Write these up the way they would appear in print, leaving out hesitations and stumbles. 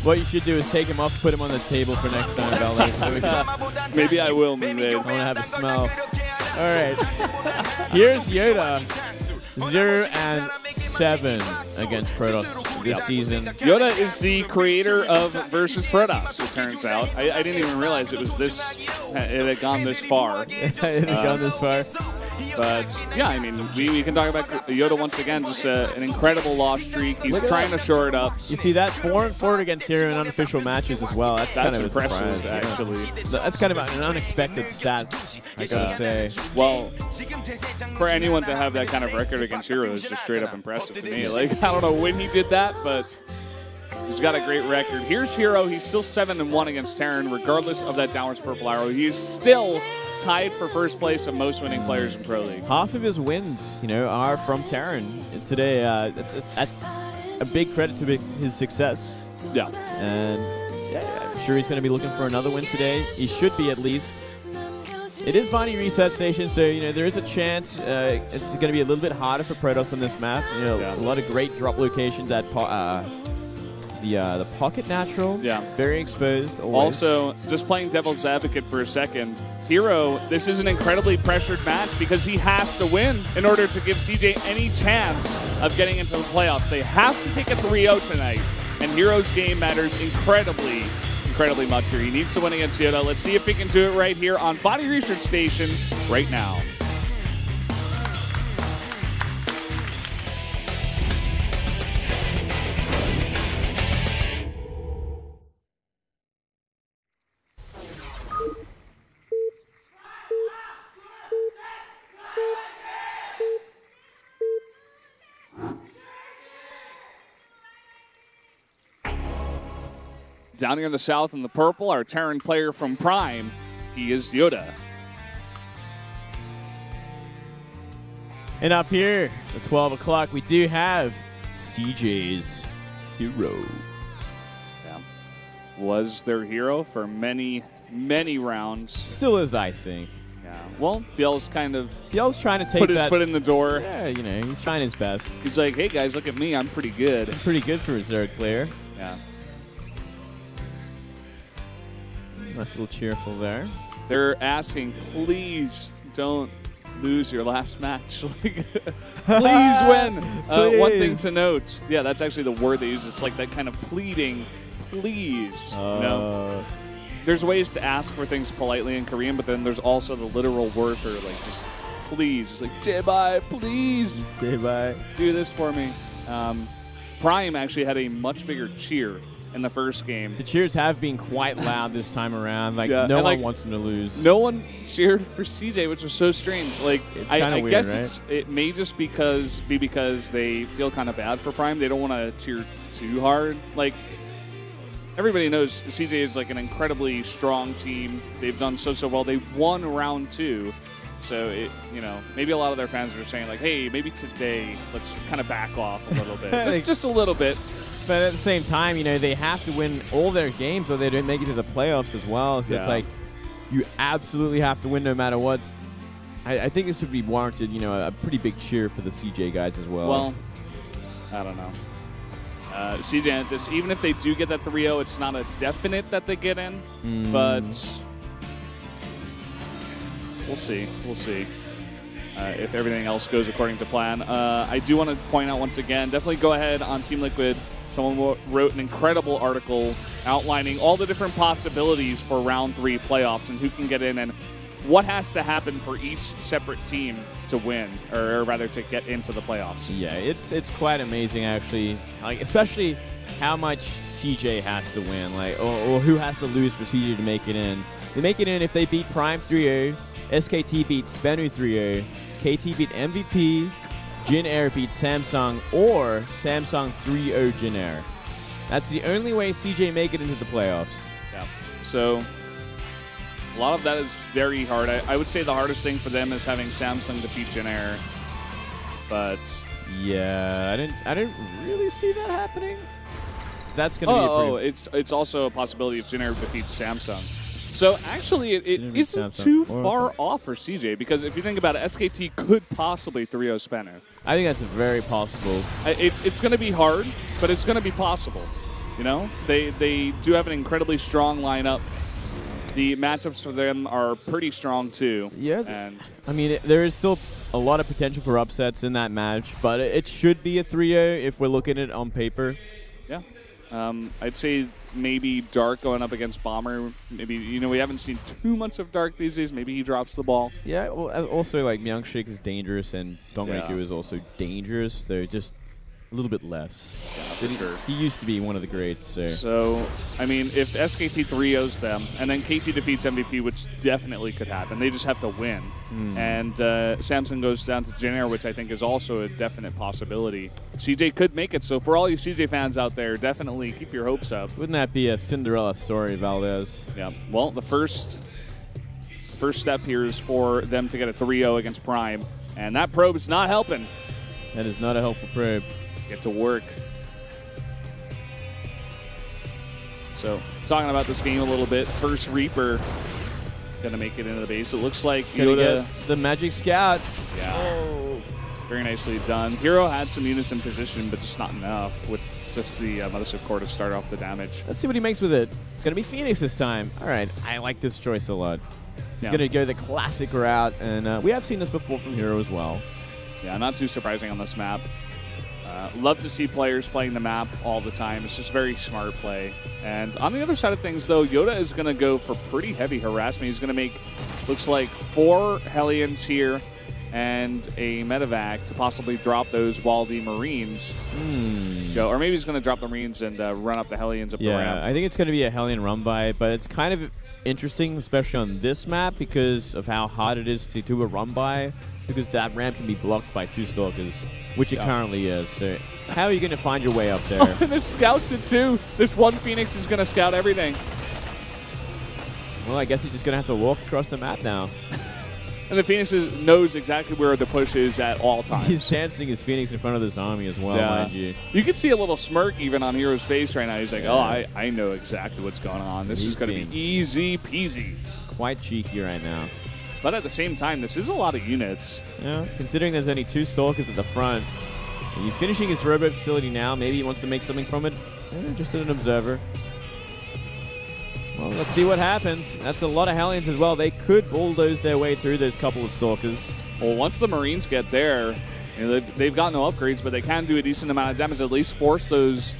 What you should do is take him off, put him on the table for next time, Valor. Maybe I will, maybe. I want to have a smell. All right. Here's YoDa. 0-7 against Protoss this season. YoDa is the creator of Versus Protoss, it turns out. I didn't even realize it was this. It had gone this far. It had gone this far. But, yeah, I mean, we can talk about YoDa once again, just an incredible loss streak. He's trying to shore it up. You see that 4-4 against herO in unofficial matches as well. That's kind of impressive, surprise, actually. That's kind of an unexpected stat, I gotta say. Well, for anyone to have that kind of record against herO is just straight up impressive to me. Like, I don't know when he did that, but he's got a great record. Here's herO. He's still 7-1 against Terran, regardless of that downwards purple arrow. He's still tied for first place of most winning players in Pro League. Half of his wins, are from Terran. And today, that's a big credit to his success. Yeah. And yeah, I'm sure he's going to be looking for another win today. He should be at least. It is Vaani Reset Station, so there is a chance it's going to be a little bit harder for Protoss on this map. A lot of great drop locations at the pocket natural. Yeah. Very exposed. Always. Also, just playing devil's advocate for a second, herO, this is an incredibly pressured match because he has to win in order to give CJ any chance of getting into the playoffs. They have to take a 3-0 tonight, and herO's game matters incredibly much here. He needs to win against YoDa. Let's see if he can do it right here on Vaani Research Station right now. Down here in the south in the purple, our Terran player from Prime, he is YoDa. And up here at 12 o'clock, we do have CJ's herO. Yeah. Was their hero for many, many rounds. Still is, I think. Yeah. Well, Biel's trying to put his foot in the door. Yeah, he's trying his best. He's like, hey guys, look at me, I'm pretty good. I'm pretty good for a Zerg player. Yeah. Nice little cheerful there. They're asking, please don't lose your last match. Please win. Please. One thing to note. Yeah, that's actually the word they use. It's like that kind of pleading, please. There's ways to ask for things politely in Korean, but then there's also the literal word for like just please. It's like, Jaebae, please. Jaebae. Do this for me. Prime actually had a much bigger cheer in the first game. The cheers have been quite loud this time around. Like, no one wants them to lose. No one cheered for CJ, which was so strange. Like, I weird, guess right? it may just be because they feel kind of bad for Prime. They don't want to cheer too hard. Like, everybody knows CJ is like an incredibly strong team. They've done so well. They won round 2. So, maybe a lot of their fans are saying, like, hey, maybe today let's kind of back off a little bit. just a little bit. But at the same time, they have to win all their games or they don't make it to the playoffs as well. So it's like you absolutely have to win no matter what. I think this would be warranted, a pretty big cheer for the CJ guys as well. Well, I don't know. CJ, just even if they do get that 3-0, it's not a definite that they get in, but we'll see. We'll see if everything else goes according to plan. I do want to point out once again, definitely go ahead on Team Liquid. Someone wrote an incredible article outlining all the different possibilities for round 3 playoffs and who can get in and what has to happen for each separate team to win, or rather to get into the playoffs. Yeah, it's quite amazing actually, like especially how much CJ has to win, like or who has to lose for CJ to make it in. They make it in if they beat Prime 3-0, SKT beat Spenu 3-0, KT beat MVP, Jin Air beat Samsung, or Samsung 3-0 Jin Air. That's the only way CJ make it into the playoffs. Yeah. So a lot of that is very hard. I would say the hardest thing for them is having Samsung defeat Jin Air. But yeah, I didn't really see that happening. That's gonna be it's also a possibility if Jin Air defeats Samsung. So actually, it isn't too far off for CJ, because if you think about it, SKT could possibly 3-0 Spenu. I think that's very possible. It's going to be hard, but it's going to be possible. You know, they do have an incredibly strong lineup. The matchups for them are pretty strong too. Yeah, and I mean, there is still a lot of potential for upsets in that match, but it should be a 3-0 if we're looking at it on paper. Yeah. I'd say maybe Dark going up against Bomber. Maybe, you know, we haven't seen too much of Dark these days. Maybe he drops the ball. Yeah, well, also, like, Myungshik is dangerous and Dongreku is also dangerous. They're just a little bit less. Yeah, for sure. He used to be one of the greats. So, I mean, if SKT 3-0s them, and then KT defeats MVP, which definitely could happen, they just have to win. And Samsung goes down to Jin Air, which I think is also a definite possibility. CJ could make it, so for all you CJ fans out there, definitely keep your hopes up. Wouldn't that be a Cinderella story, Valdez? Yeah. Well, the first step here is for them to get a 3-0 against Prime, and that probe is not helping. That is not a helpful probe. Get to work. So, talking about this game a little bit, first Reaper gonna make it into the base. It looks like YoDa, the Magic Scout. Yeah. Oh. Very nicely done. herO had some units in position, but just not enough with just the Mothership Core to start off the damage. Let's see what he makes with it. It's gonna be Phoenix this time. All right, I like this choice a lot. He's gonna go the classic route, and we have seen this before from herO as well. Yeah, not too surprising on this map. Love to see players playing the map all the time. It's just very smart play. And on the other side of things, though, YoDa is going to go for pretty heavy harassment. He's going to make, looks like, 4 Hellions here and a medevac to possibly drop those while the Marines go. Or maybe he's going to drop the Marines and run up the Hellions up the ramp. Yeah, I think it's going to be a Hellion run by, but it's kind of interesting, especially on this map, because of how hard it is to do a run by. Because that ramp can be blocked by 2 Stalkers, which it currently is. So how are you going to find your way up there? Oh, and this scouts it too. This one Phoenix is going to scout everything. Well, I guess he's just going to have to walk across the map now. And the Phoenix knows exactly where the push is at all times. He's dancing his Phoenix in front of this army as well, mind you. You can see a little smirk even on herO's face right now. He's like, oh, I know exactly what's going on. This is going to be easy peasy. Quite cheeky right now. But at the same time, this is a lot of units. Yeah, considering there's only 2 Stalkers at the front. And he's finishing his robo facility now. Maybe he wants to make something from it. Just an observer. Well, let's see what happens. That's a lot of Hellions as well. They could bulldoze their way through those couple of Stalkers. Well, once the Marines get there, you know, they've got no upgrades, but they can do a decent amount of damage, at least force those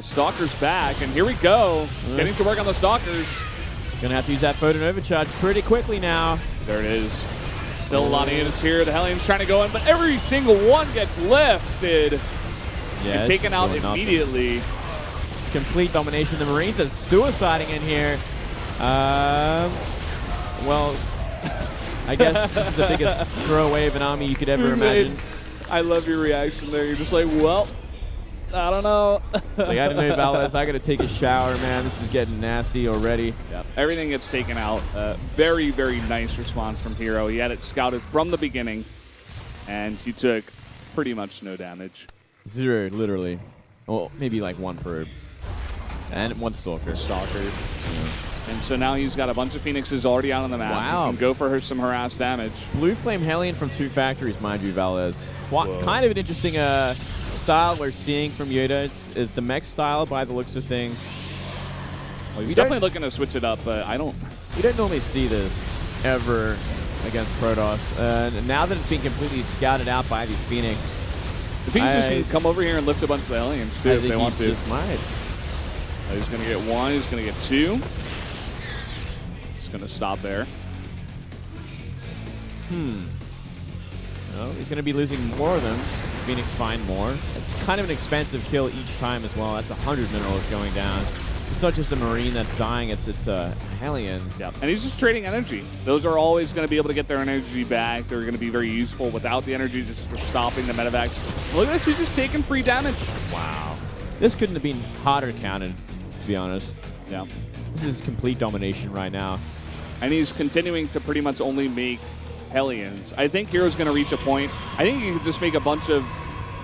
Stalkers back. And here we go, getting to work on the Stalkers. Gonna have to use that photon overcharge pretty quickly now. There it is. Still a lot of units here. The Hellions trying to go in, but every single one gets lifted and taken out immediately. Complete domination. The Marines are suiciding in here. Well, I guess this is the biggest throwaway of an army you could ever imagine. I love your reaction there. You're just like, well, I don't know. It's like, I don't know, Valdez. I got to take a shower, man. This is getting nasty already. Yep. Everything gets taken out. Very, very nice response from herO. He had it scouted from the beginning, and he took pretty much no damage. 0, literally. Well, maybe like 1 probe. And 1 Stalker. Yeah. And so now he's got a bunch of Phoenixes already out on the map. Wow. He can go for some harass damage. Blue Flame Hellion from 2 factories, mind you, Valdez. Kind of an interesting style we're seeing from YoDa. It's the mech style by the looks of things. Well, he's definitely looking to switch it up, but I don't... You don't normally see this ever against Protoss. And now that it's being completely scouted out by these Phoenix, the Phoenixes can come over here and lift a bunch of the Hellions, too, if they want to. Just might. He's going to get 1. He's going to get 2. He's going to stop there. No, he's going to be losing more of them. Phoenix find more. It's kind of an expensive kill each time as well. That's 100 minerals going down. It's not just a Marine that's dying. It's a Hellion. Yep. And he's just trading energy. Those are always going to be able to get their energy back. They're going to be very useful without the energy, just for stopping the medevacs. Look at this. He's just taking free damage. Wow. This couldn't have been harder counted, to be honest. Yeah. This is complete domination right now. And he's continuing to pretty much only make Hellions. I think herO's going to reach a point. I think he can just make a bunch of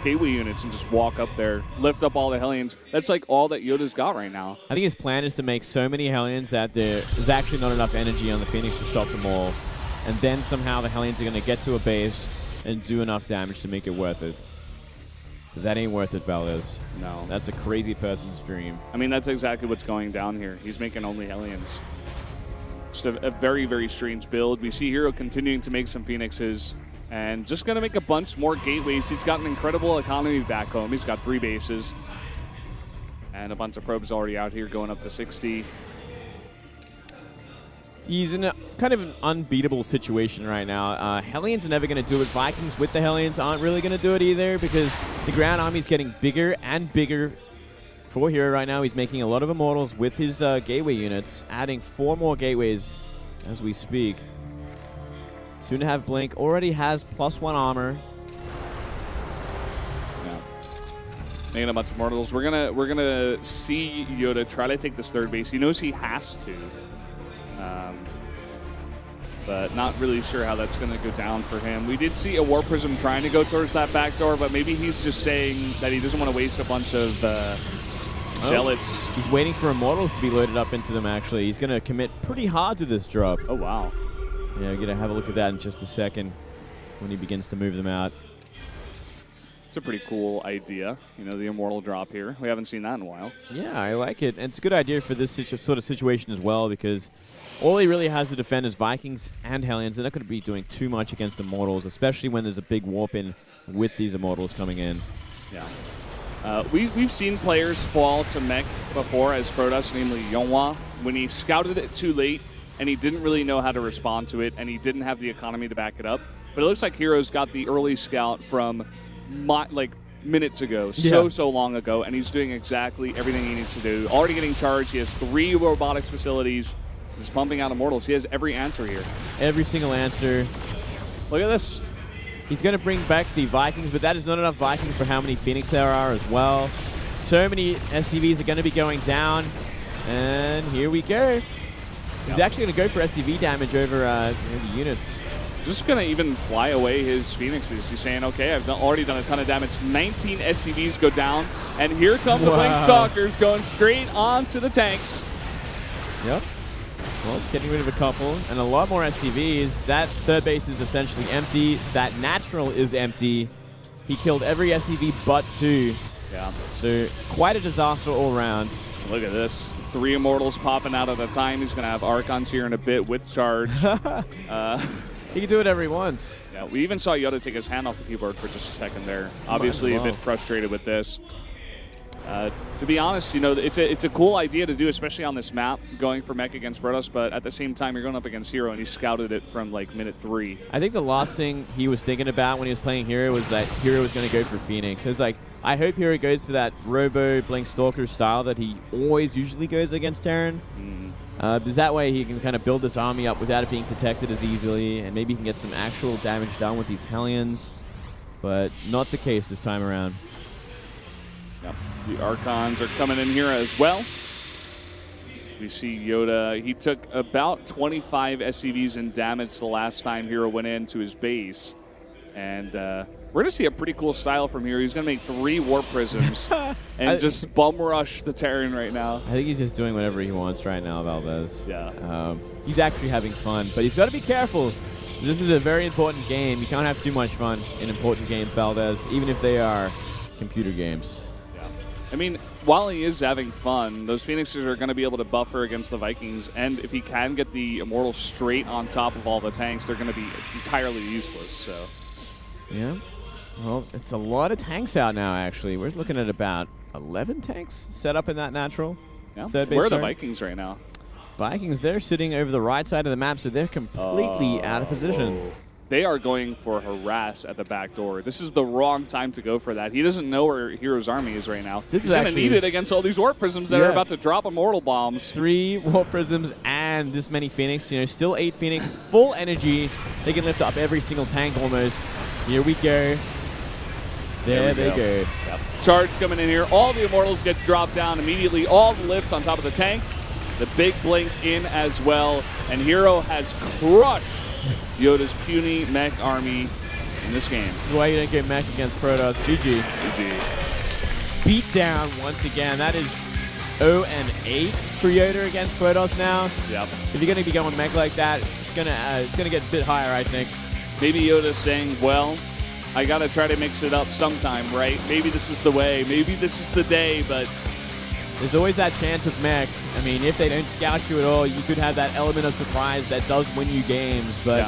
gateway units and just walk up there, lift up all the Hellions. That's like all that YoDa's got right now. I think his plan is to make so many Hellions that there's actually not enough energy on the Phoenix to stop them all. And then somehow the Hellions are going to get to a base and do enough damage to make it worth it. That ain't worth it, Valdez. No. That's a crazy person's dream. I mean, that's exactly what's going down here. He's making only Hellions. Just a very, very strange build. We see herO continuing to make some Phoenixes and just going to make a bunch more gateways. He's got an incredible economy back home. He's got 3 bases and a bunch of probes already out here going up to 60. He's in a kind of an unbeatable situation right now. Hellions are never going to do it. Vikings with the Hellions aren't really going to do it either because the ground army is getting bigger and bigger for herO right now. He's making a lot of Immortals with his gateway units, adding 4 more gateways as we speak. Soon to have Blink. Already has +1 armor. Yeah. Making a bunch of Immortals. We're gonna see YoDa try to take this 3rd base. He knows he has to. But not really sure how that's going to go down for him. We did see a War Prism trying to go towards that back door, but maybe he's just saying that he doesn't want to waste a bunch of Zealots. He's waiting for Immortals to be loaded up into them, actually. He's going to commit pretty hard to this drop. Oh, wow. Yeah, we're going to have a look at that in just a second when he begins to move them out. It's a pretty cool idea, you know, the Immortal drop here. We haven't seen that in a while. Yeah, I like it. And it's a good idea for this sort of situation as well because all he really has to defend is Vikings and Hellions. They're not going to be doing too much against Immortals, especially when there's a big warp in with these Immortals coming in. Yeah. We've seen players fall to mech before as Protoss, namely YoDa, when he scouted it too late and he didn't really know how to respond to it and he didn't have the economy to back it up. But it looks like herO's got the early scout from minutes ago, so long ago, and he's doing exactly everything he needs to do. Already getting charged. He has 3 robotics facilities. He's pumping out Immortals. He has every answer here. Every single answer. Look at this. He's going to bring back the Vikings, but that is not enough Vikings for how many Phoenix there are as well. So many SCVs are going to be going down. And here we go. He's actually going to go for SCV damage over the units. Just going to even fly away his Phoenixes. He's saying, okay, I've already done a ton of damage. 19 SCVs go down. And here come the Blink Stalkers going straight onto the tanks. Yep. Well, getting rid of a couple and a lot more SCVs. That 3rd base is essentially empty. That natural is empty. He killed every SCV but 2. Yeah. So quite a disaster all around. Look at this. 3 Immortals popping out at a time. He's going to have Archons here in a bit with charge. He can do whatever he wants. Yeah, we even saw YoDa take his hand off the keyboard for just a second there. Obviously a bit frustrated with this. To be honest, you know, it's a cool idea to do, especially on this map, going for mech against Protoss, but at the same time, you're going up against herO, and he scouted it from, like, minute 3. I think the last thing he was thinking about when he was playing herO was that herO was going to go for Phoenix. So it's like, I hope herO goes for that Robo Blink Stalker style that he always usually goes against Terran. Because that way he can kind of build this army up without it being detected as easily, and maybe he can get some actual damage done with these Hellions. But not the case this time around. Yep. The Archons are coming in here as well. We see YoDa. He took about 25 SCVs in damage the last time herO went into his base. And we're going to see a pretty cool style from here. He's going to make 3 Warp Prisms and just bum rush the Terran right now. I think he's just doing whatever he wants right now, Valdez. Yeah. He's actually having fun, but he's got to be careful. This is a very important game. You can't have too much fun in important games, Valdez, even if they are computer games. I mean, while he is having fun, those Phoenixes are going to be able to buffer against the Vikings, and if he can get the Immortal straight on top of all the tanks, they're going to be entirely useless. So, yeah. Well, it's a lot of tanks out now, actually. We're looking at about 11 tanks set up in that natural. Yeah. Third base Where are the turn. Vikings right now? Vikings, they're sitting over the right side of the map, so they're completely out of position. They are going for harass at the back door. This is the wrong time to go for that. He doesn't know where herO's army is right now. He's going to need it against all these Warp Prisms that are about to drop Immortal Bombs. 3 Warp Prisms and this many Phoenix. You know, still 8 Phoenix, full energy. They can lift up every single tank almost. Here we go. There they go. Yep. Charge coming in here. All the Immortals get dropped down immediately. All the lifts on top of the tanks. The big blink in as well. And herO has crushed YoDa's puny mech army in this game. This is why you didn't get mech against Protoss. GG. GG. Beat down once again. That is 0-8 for YoDa against Protoss now. Yep. If you're going to be going mech like that, it's gonna get a bit higher, I think. Maybe YoDa's saying, well, I got to try to mix it up sometime, right? Maybe this is the way. Maybe this is the day, but there's always that chance with mech. I mean, if they don't scout you at all, you could have that element of surprise that does win you games, but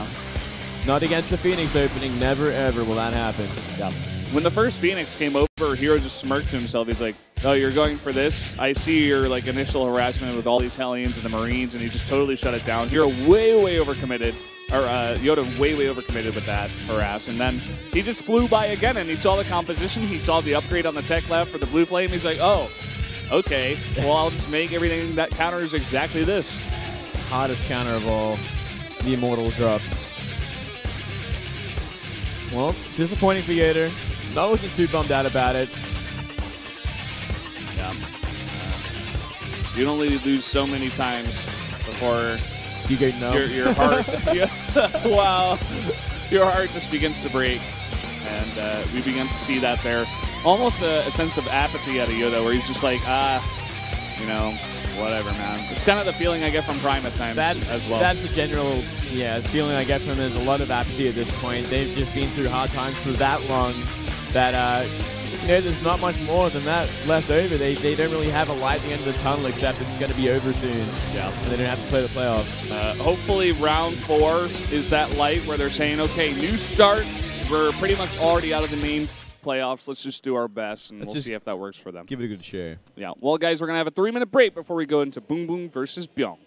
not against the Phoenix opening. Never, ever will that happen. Yeah. When the first Phoenix came over, herO just smirked to himself. He's like, oh, you're going for this? I see your like initial harassment with all these Hellions and the Marines, and he just totally shut it down. You're way overcommitted. Or YoDa way overcommitted with that harass. And then he just flew by again, and he saw the composition. He saw the upgrade on the tech left for the blue flame. He's like, oh, okay, well, I'll just make everything that counters exactly this. Hottest counter of all, the Immortal drop. Well, disappointing for YoDa. I wasn't too bummed out about it. Yeah. You can only lose so many times before you go no. Your heart, wow, your heart just begins to break, and we begin to see that there. Almost a sense of apathy out of YoDa, where he's just like, you know, whatever, man. It's kind of the feeling I get from Prime at times as well. That's the general, feeling I get from him. There's a lot of apathy at this point. They've just been through hard times for that long that, there's not much more than that left over. They don't really have a light at the end of the tunnel, except it's going to be over soon. Yeah. And they don't have to play the playoffs. Hopefully round 4 is that light where they're saying, okay, new start. We're pretty much already out of the main playoffs. Let's just do our best, and we'll see if that works for them. Give it a good share. Yeah. Well, guys, we're going to have a 3-minute break before we go into Boom Boom versus Byung.